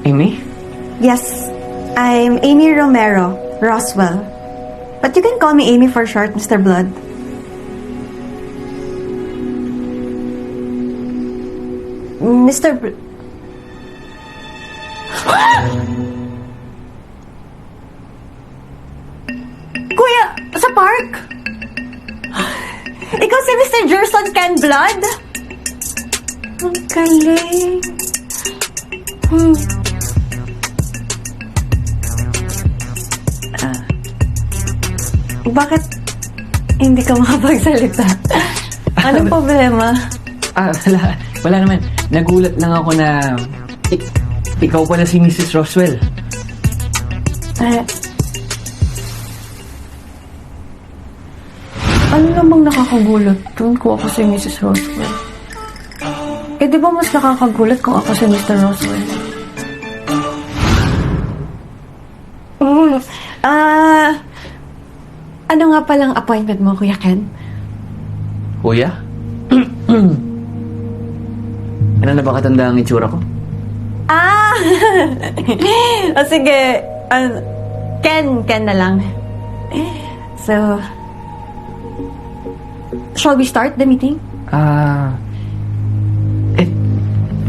Amy? Yes, I'm Amy Romero, Roswell. But you can call me Amy for short, Mr. Blood. Mr. Kuya, sa park? Ikaw si Mr. Gerson Ken Blood? Ang galing. Bakit hindi ka makapagsalita? Anong problema? Wala naman. Nagulat lang ako na ikaw pala si Mrs. Roswell. Ano namang nakakagulat dun kung ako si Mrs. Roswell? Eh, di ba mas nakakagulat kung ako si Mr. Roswell? Ano nga palang appointment mo, Kuya Ken? Kuya? Ano na ba katanda ang itsura ko? O sige, Ken na lang. So, shall we start the meeting?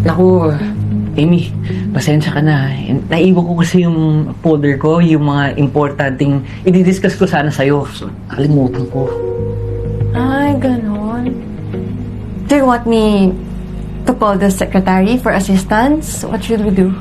Naku, Amy, pasensya ka na. Naiwan ko kasi yung folder ko, yung mga importanteng i-discuss ko sana sa'yo. So, kalimutan ko. Ay, ganon. Do you want me to call the secretary for assistance? What should we do?